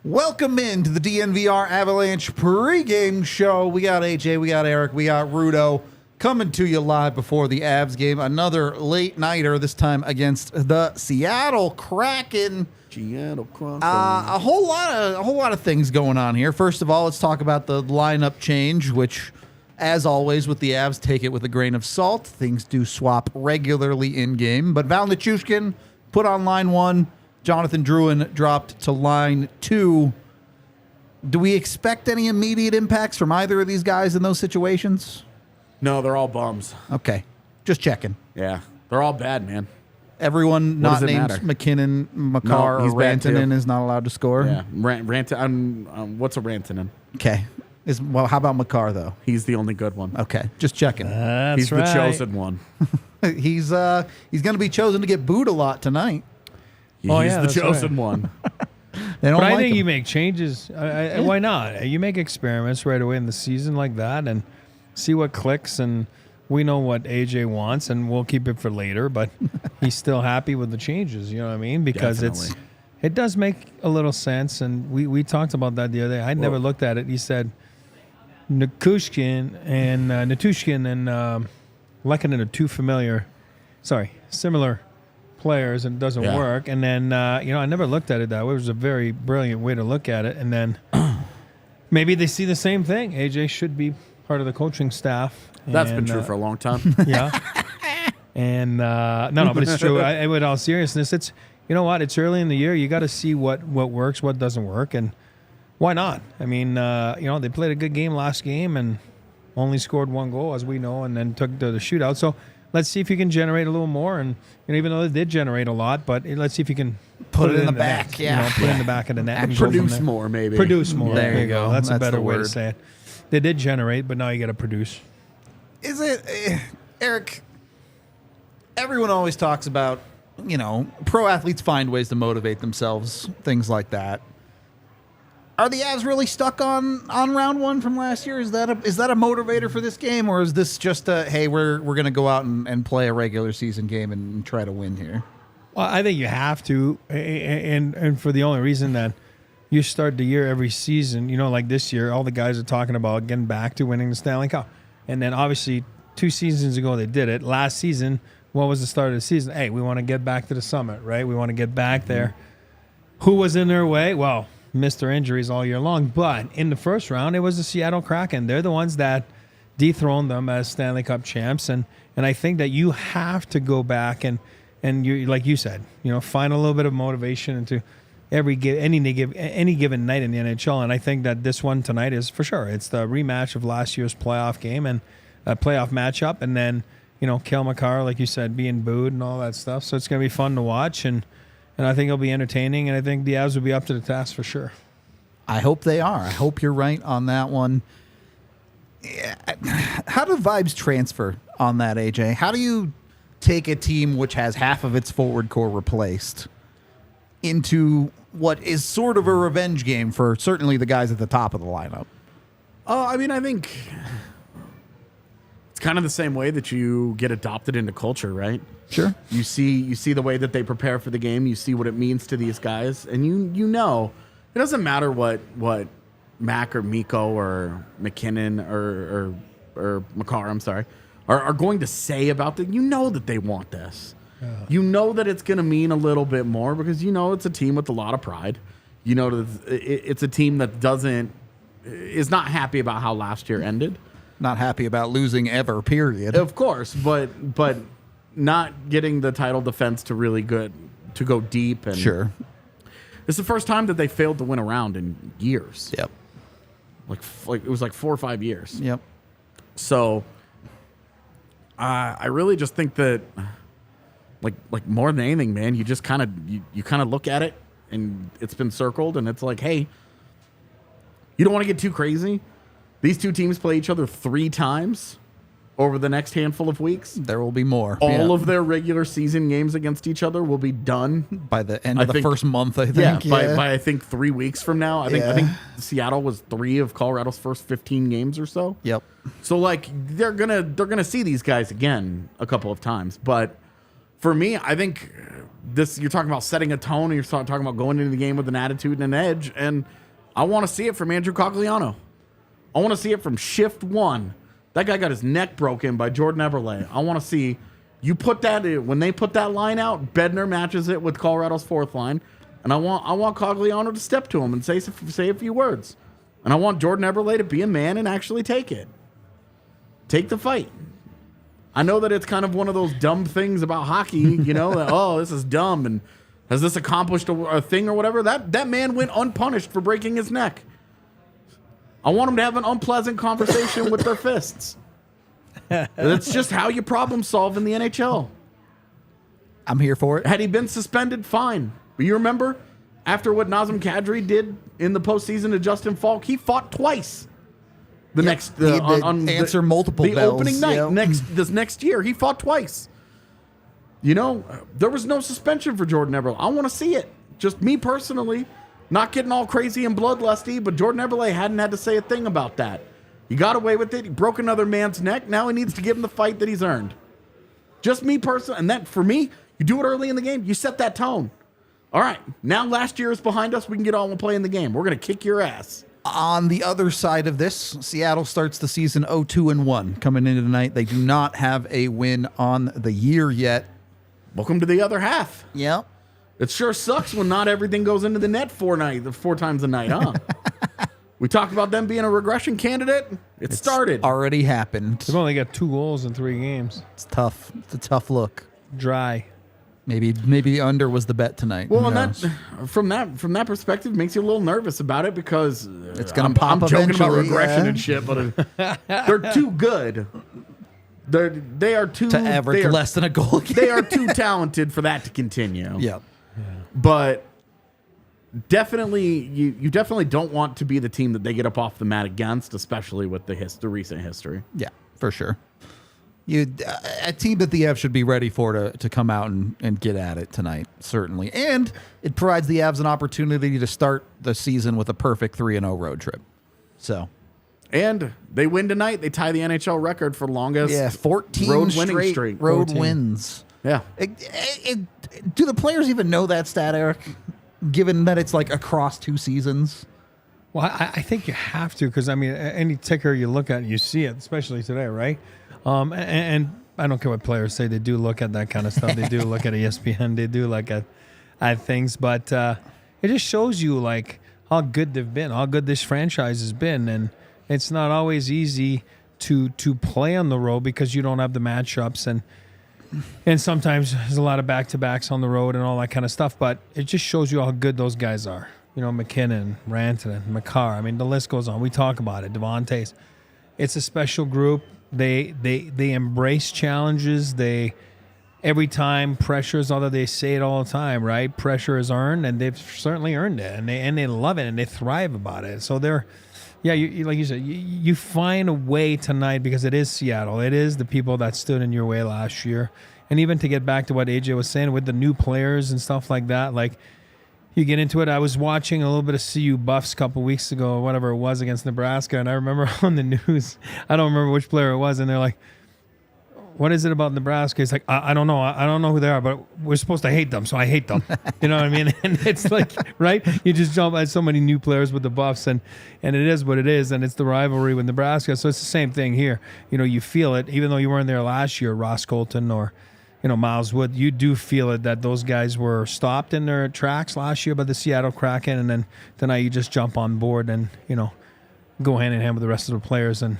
Welcome into the DNVR Avalanche pregame show. We got AJ, we got Eric, we got Rudo coming to you live before the Avs game. Another late nighter, this time against the Seattle Kraken. A whole lot of things going on here. First of all, let's talk about the lineup change, which, as always with the Avs, take it with a grain of salt. Things do swap regularly in game, but Val Nichushkin put on line 1. Jonathan Drouin dropped to line 2. Do we expect any immediate impacts from either of these guys in those situations? No, they're all bums. Okay. Just checking. Yeah. They're all bad, man. Everyone not named McKinnon, Makar, or Rantanen is not allowed to score? Yeah. What's a Rantanen? Okay. Well, how about Makar, though? He's the only good one. Okay. Just checking. He's the chosen one. He's going to be chosen to get booed a lot tonight. He's the chosen one. But I think you make changes. Why not? You make experiments right away in the season like that and see what clicks. And we know what AJ wants, and we'll keep it for later. But he's still happy with the changes. You know what I mean? Because it does make a little sense. And we talked about that the other day. I never looked at it. He said Nichushkin and Lehkonen are two similar players, and it doesn't work. And then I never looked at it that way. It was a very brilliant way to look at it. And then maybe they see the same thing. AJ should be part of the coaching staff. That's been true for a long time. Yeah. And no, but it's true. With all seriousness, it's, you know what, it's early in the year. You got to see what works, what doesn't work, and why not? I mean, they played a good game last game and only scored 1 goal, as we know, and then took to the shootout. So let's see if you can generate a little more. And even though they did generate a lot, but let's see if you can put it in the back. Net, put it in the back of the net. And produce more, maybe. Produce more. There you go. That's a better way to say it. They did generate, but now you got to produce. Is it, Eric, everyone always talks about, pro athletes find ways to motivate themselves, things like that. Are the Avs really stuck on round 1 from last year? Is that a motivator for this game, or is this just hey, we're going to go out and play a regular season game and try to win here? Well, I think you have to, and for the only reason that you start the year every season, like this year, all the guys are talking about getting back to winning the Stanley Cup, and then obviously 2 seasons ago they did it. Last season, what was the start of the season? Hey, we want to get back to the summit, right? We want to get back there. Who was in their way? Well, missed their injuries all year long, but in the first round it was the Seattle Kraken. They're the ones that dethroned them as Stanley Cup champs, and I think that you have to go back and you, like you said, find a little bit of motivation into any given night in the NHL. And I think that this one tonight is for sure. It's the rematch of last year's playoff game and a playoff matchup, and then Cale Makar, like you said, being booed and all that stuff. So it's going to be fun to watch, and I think it'll be entertaining, and I think the Avs will be up to the task for sure. I hope they are. I hope you're right on that one. How do vibes transfer on that, AJ? How do you take a team which has half of its forward core replaced into what is sort of a revenge game for certainly the guys at the top of the lineup? I think it's kind of the same way that you get adopted into culture, right? Sure. You see the way that they prepare for the game. You see what it means to these guys, and you know it doesn't matter what Mac or Mikko or McKinnon or Makar, I'm sorry, are going to say about that. You know that they want this. Yeah. You know that it's going to mean a little bit more because it's a team with a lot of pride. It's a team that is not happy about how last year ended. Not happy about losing ever, period. Of course, but not getting the title defense to go deep. And sure. It's the first time that they failed to win a round in years. Yep. Like it was like 4 or 5 years. Yep. So I really just think that like more than anything, man, you just kind of look at it and it's been circled and it's like, hey, You don't want to get too crazy. These two teams play each other 3 times over the next handful of weeks. There will be more. All of their regular season games against each other will be done by the end of the first month, I think. Yeah, by I think 3 weeks from now. I think Seattle was 3 of Colorado's first 15 games or so. Yep. So like they're gonna see these guys again a couple of times. But for me, I think you're talking about setting a tone, and you're talking about going into the game with an attitude and an edge, and I want to see it from Andrew Cogliano. I want to see it from shift 1. That guy got his neck broken by Jordan Eberle. I want to see you put that when they put that line out. Bednar matches it with Colorado's 4th line, and I want Cogliano to step to him and say a few words, and I want Jordan Eberle to be a man and actually take it, take the fight. I know that it's kind of one of those dumb things about hockey, that this is dumb and has this accomplished a thing or whatever. That man went unpunished for breaking his neck. I want them to have an unpleasant conversation with their fists. That's just how you problem solve in the NHL. I'm here for it. Had he been suspended, fine. But you remember, after what Nazem Kadri did in the postseason to Justin Falk, he fought twice. Answer multiple the bells. Opening night this next year, he fought twice. There was no suspension for Jordan Eberle. I want to see it. Just me personally. Not getting all crazy and bloodlusty, but Jordan Eberle hadn't had to say a thing about that. He got away with it. He broke another man's neck. Now he needs to give him the fight that he's earned. Just me personally. And that, for me, you do it early in the game. You set that tone. All right, now last year is behind us. We can get on and play in the game. We're going to kick your ass. On the other side of this, Seattle starts the season 0-2-1 coming into tonight. They do not have a win on the year yet. Welcome to the other half. Yep. It sure sucks when not everything goes into the net 4 times a night, huh? We talked about them being a regression candidate. It's started. Already happened. They've only got 2 goals in 3 games. It's tough. It's a tough look. Dry. Maybe the under was the bet tonight. Well, and from that perspective makes you a little nervous about it because it's going to pop. I'm joking about regression and shit, but they're too good. They are too to average less than a goal. They are too talented for that to continue. Yep. But definitely, you definitely don't want to be the team that they get up off the mat against, especially with the recent history. Yeah, for sure. A team that the Avs should be ready for to come out and get at it tonight, certainly. And it provides the Avs an opportunity to start the season with a perfect 3-0 road trip. So, and they win tonight. They tie the NHL record for longest 14 road straight winning streak. Road 14 wins. Yeah. Do the players even know that stat, Eric? Given that it's like across 2 seasons. Well, I think you have to because, I mean, any ticker you look at, you see it, especially today, right? And I don't care what players say. They do look at that kind of stuff. They do look at ESPN. They do look at things. But it just shows you, like, how good they've been, how good this franchise has been. And it's not always easy to play on the road because you don't have the matchups. And sometimes there's a lot of back-to-backs on the road and all that kind of stuff. But it just shows you how good those guys are. McKinnon, Rantanen, Makar. I mean, the list goes on. We talk about it. Devontae's. It's a special group. They embrace challenges. Every time pressures, although they say it all the time, right? Pressure is earned, and they've certainly earned it, and they love it, and they thrive about it. So they're, like you said, you find a way tonight because it is Seattle. It is the people that stood in your way last year, and even to get back to what AJ was saying with the new players and stuff like that, like. You get into it. I was watching a little bit of CU Buffs a couple weeks ago, or whatever it was, against Nebraska, and I remember on the news, I don't remember which player it was, and they're like, what is it about Nebraska? He's like, I don't know. I don't know who they are, but we're supposed to hate them, so I hate them. You know what I mean? And it's like, right? You just jump at so many new players with the Buffs, and it is what it is, and it's the rivalry with Nebraska. So it's the same thing here. You feel it, even though you weren't there last year, Ross Colton or Miles Wood, you do feel it that those guys were stopped in their tracks last year by the Seattle Kraken, and then tonight you just jump on board and, go hand in hand with the rest of the players and,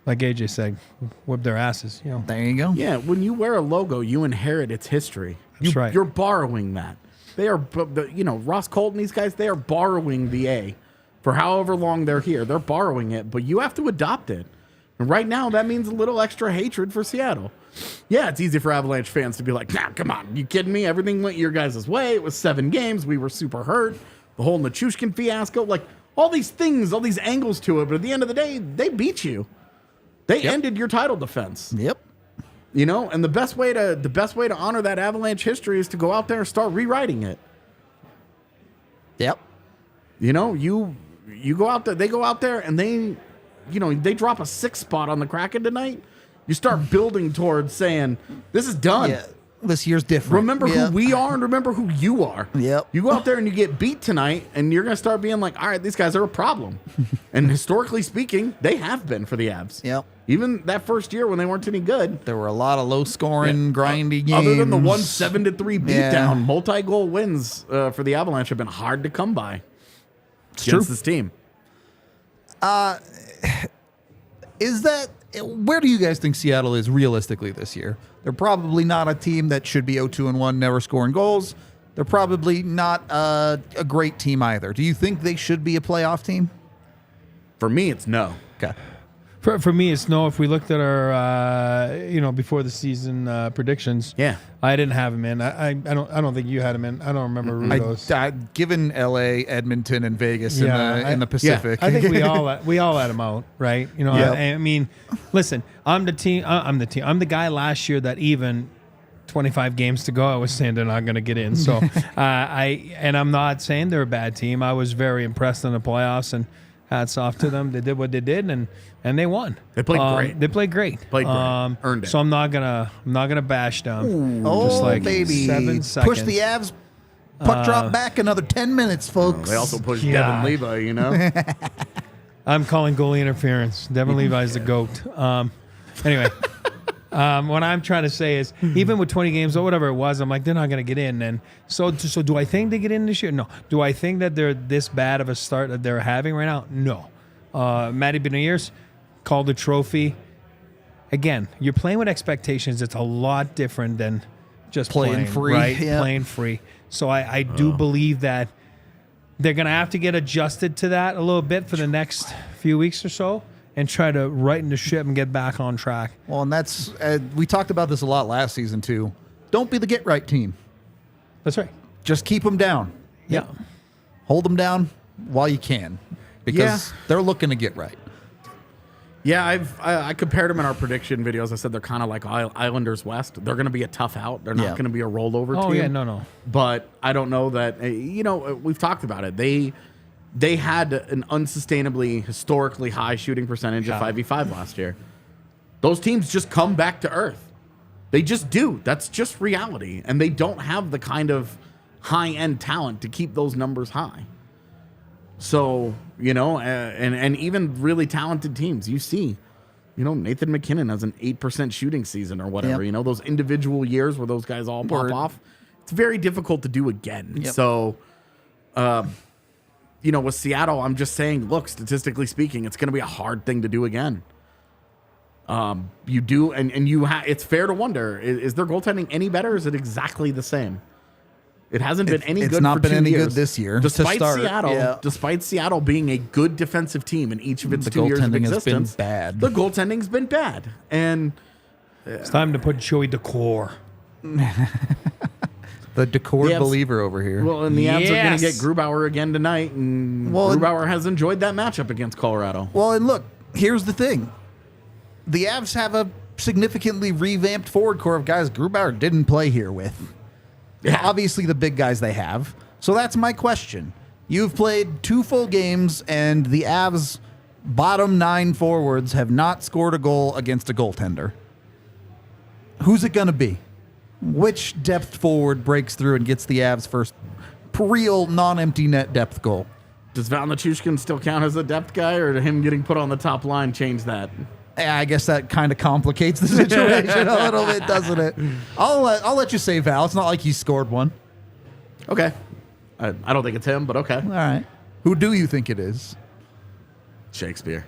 like AJ said, whip their asses. There you go. Yeah, when you wear a logo, you inherit its history. That's right. You're borrowing that. They are, Ross Colton, these guys, they are borrowing the A for however long they're here. They're borrowing it, but you have to adopt it. And right now, that means a little extra hatred for Seattle. Yeah, it's easy for Avalanche fans to be like, nah, come on, you kidding me? Everything went your guys' way. It was 7 games. We were super hurt. The whole Nichushkin fiasco. Like, all these things, all these angles to it. But at the end of the day, they beat you. They ended your title defense. Yep. You know, and the best way to honor that Avalanche history is to go out there and start rewriting it. Yep. You know, you go out there, they go out there and they drop a 6th spot on the Kraken tonight. You start building towards saying, this is done. Yeah. This year's different. Remember who we are and remember who you are. Yep. You go out there and you get beat tonight and you're going to start being like, all right, these guys are a problem. And historically speaking, they have been for the Avs. Yep. Even that first year when they weren't any good. There were a lot of low-scoring, grindy games. Other than the 7-3 beatdown, multi-goal wins for the Avalanche have been hard to come by against this team. Where do you guys think Seattle is realistically this year? They're probably not a team that should be 0-2-1, never scoring goals. They're probably not a great team either. Do you think they should be a playoff team? For me, it's no. Okay. For me, it's no. If we looked at our, before the season predictions, I didn't have him in. I don't think you had him in. I don't remember Rudo's. Given L.A., Edmonton, and Vegas in the Pacific, I think we all had him out, right? You know, I mean, listen, I'm the team. I'm the guy last year that even 25 games to go, I was saying they're not going to get in. So I'm not saying they're a bad team. I was very impressed in the playoffs and. Hats off to them. They did what they did, and they won. They played great. They played great. Earned it. So I'm not gonna bash them. Oh, just baby! 7 seconds. Push the Avs. Puck drop back another 10 minutes, folks. They also pushed Devin Levi. You know. I'm calling goalie interference. Devin Levi's the GOAT. Anyway. What I'm trying to say is, even with 20 games or whatever it was, I'm like, they're not going to get in. And so do I think they get in this year? No. Do I think that they're this bad of a start that they're having right now? No. Matty Beniers called the trophy. Again, you're playing with expectations. It's a lot different than just playing free, right? Yeah. Playing free. So I do believe that they're going to have to get adjusted to that a little bit for the next few weeks or so. And try to righten the ship and get back on track. Well, and that's we talked about this a lot last season too. Don't be the get right team. That's right. Just keep them down. Yeah. Hold them down while you can, because they're looking to get right. Yeah, I compared them in our prediction videos. I said they're kind of like Islanders West. They're going to be a tough out. They're not going to be a rollover team. Oh yeah, no. But I don't know that. We've talked about it. They had an unsustainably, historically high shooting percentage of 5v5 last year. Those teams just come back to earth. They just do. That's just reality. And they don't have the kind of high-end talent to keep those numbers high. So, and even really talented teams, you see, Nathan McKinnon has an 8% shooting season or whatever. Yep. Those individual years where those guys all pop off. It's very difficult to do again. Yep. So, with Seattle, I'm just saying, look, statistically speaking, it's going to be a hard thing to do again. You do, and it's fair to wonder, is their goaltending any better? Or is it exactly the same? It hasn't been any good. It's not for been 2 any years. good this year. Despite Seattle being a good defensive team in each of its 2 years of existence, the goaltending's been bad. And it's time to put Joey Decor. The Decor believer over here. Well, and the Avs are going to get Grubauer again tonight, and Grubauer has enjoyed that matchup against Colorado. Well, and look, here's the thing. The Avs have a significantly revamped forward core of guys Grubauer didn't play here with. Yeah. Obviously, the big guys they have. So that's my question. You've played 2 full games, and the Avs' bottom 9 forwards have not scored a goal against a goaltender. Who's it going to be? Which depth forward breaks through and gets the Avs' first real non-empty net depth goal? Does Val Nichushkin still count as a depth guy, or did him getting put on the top line change that? Yeah, I guess that kind of complicates the situation a little bit, doesn't it? I'll let you say Val. It's not like he scored one. Okay. I don't think it's him, but okay. All right. Who do you think it is? Shakespeare.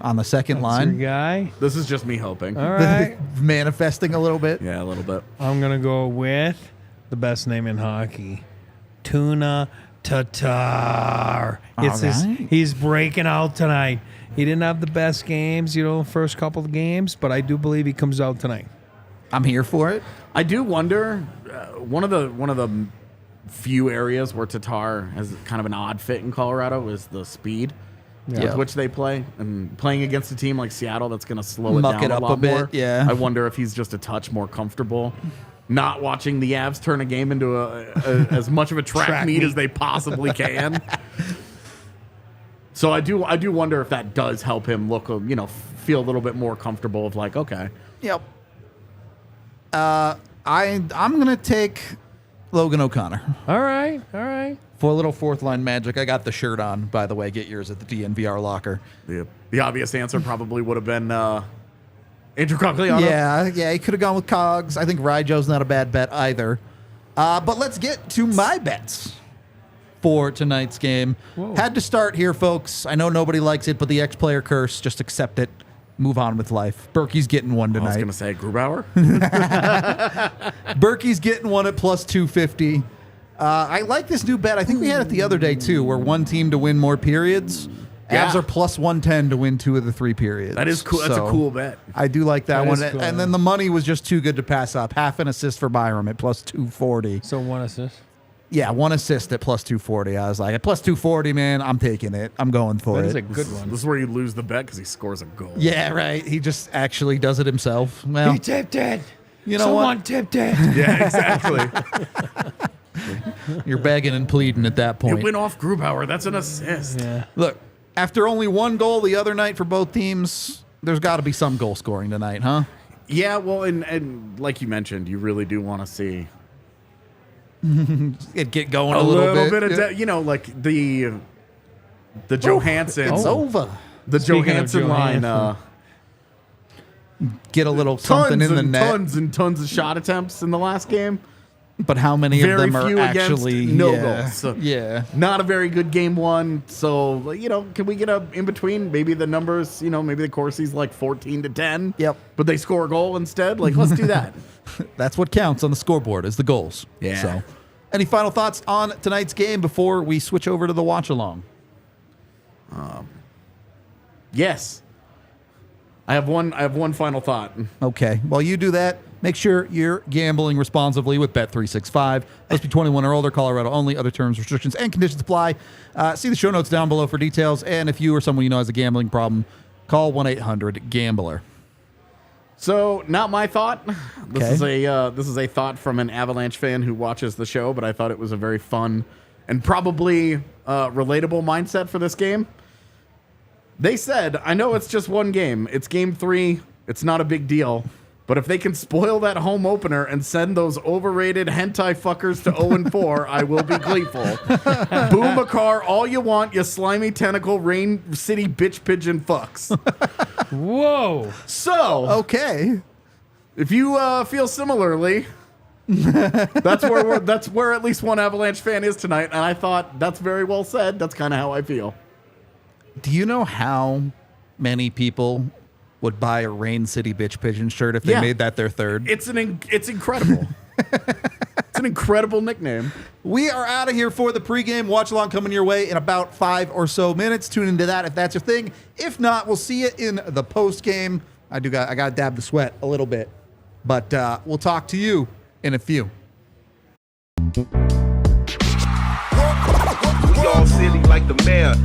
On the second That's line? your guy. This is just me hoping. All right. Manifesting a little bit? Yeah, a little bit. I'm going to go with the best name in hockey. Tuna Tatar. He's breaking out tonight. He didn't have the best games, first couple of games, but I do believe he comes out tonight. I'm here for it. I do wonder, one of the few areas where Tatar has kind of an odd fit in Colorado is the speed Yeah. with which they play. And playing against a team like Seattle that's going to slow it Muck down it up a lot a bit, more. yeah. I wonder if he's just a touch more comfortable not watching the Avs turn a game into as much of a track meet as they possibly can. So I do wonder if that does help him look, feel a little bit more comfortable of like, okay. Yep. I'm gonna take Logan O'Connor All right. for a little fourth line magic. I got the shirt on, by the way. Get yours at the DNVR locker. The obvious answer probably would have been Andrew Cogliano. Yeah, he could have gone with Cogs. I think Ryjo's not a bad bet either. But let's get to my bets for tonight's game. Whoa. Had to start here, folks. I know nobody likes it, but the X-player curse, just accept it. Move on with life. Berkey's getting one I was tonight. going to say Grubauer. Berkey's getting one at plus 250. I like this new bet. I think we had it the other day, too, where one team to win more periods. Yeah. Avs are plus 110 to win 2 of the 3 periods. That is cool. That's a cool bet. I do like that That one. is cool. And then the money was just too good to pass up. Half an assist for Byram at plus 240. So 1 assist. Yeah, 1 assist at plus 240. I was like, at plus 240, man, I'm taking it. I'm going for That it. is a good one. This is where you lose the bet because he scores a goal. Yeah, right. He just actually does it himself. Well, He tipped it. you know Someone what? tipped it. Yeah, exactly. You're begging and pleading at that It point. went off Grubauer. That's an assist. Yeah. Look, after only 1 goal the other night for both teams, there's got to be some goal scoring tonight, huh? Yeah, well, and like you mentioned, you really do want to see It get going a a little bit of, Yeah. like the Johansson. It's over. The Speaking of Johansson line. Johansson. Get a little something in the net. Tons and tons of shot attempts in the last game. But how many Very of them are few against actually no yeah, goals. So yeah. Not a very good game one. So, can we get a in between? Maybe the numbers, maybe the Corsi's like 14-10. Yep. But they score a goal instead. Like, let's do that. That's what counts on the scoreboard is the goals. Yeah. So, any final thoughts on tonight's game before we switch over to the watch along? Yes. I have one final thought. Okay. While you do that, make sure you're gambling responsibly with Bet365. Must be 21 or older, Colorado only. Other terms, restrictions, and conditions apply. See the show notes down below for details. And if you or someone you know has a gambling problem, call 1-800-GAMBLER. So, not my thought. This Okay. is a thought from an Avalanche fan who watches the show, but I thought it was a very fun and probably relatable mindset for this game. They said, I know it's just one game. It's game 3. It's not a big deal. But if they can spoil that home opener and send those overrated hentai fuckers to 0-4, I will be gleeful. Boo Makar all you want, you slimy tentacle Rain City bitch pigeon fucks. Whoa. So, Okay. if you feel similarly, that's where at least one Avalanche fan is tonight. And I thought that's very well said. That's kind of how I feel. Do you know how many people would buy a Rain City Bitch Pigeon shirt if they Yeah. made that their third? It's incredible. It's an incredible nickname. We are out of here for the pregame watch along coming your way in about 5 or so minutes. Tune into that if that's your thing. If not, we'll see you in the postgame. I got to dab the sweat a little bit, but we'll talk to you in a few. We all silly like the mayor.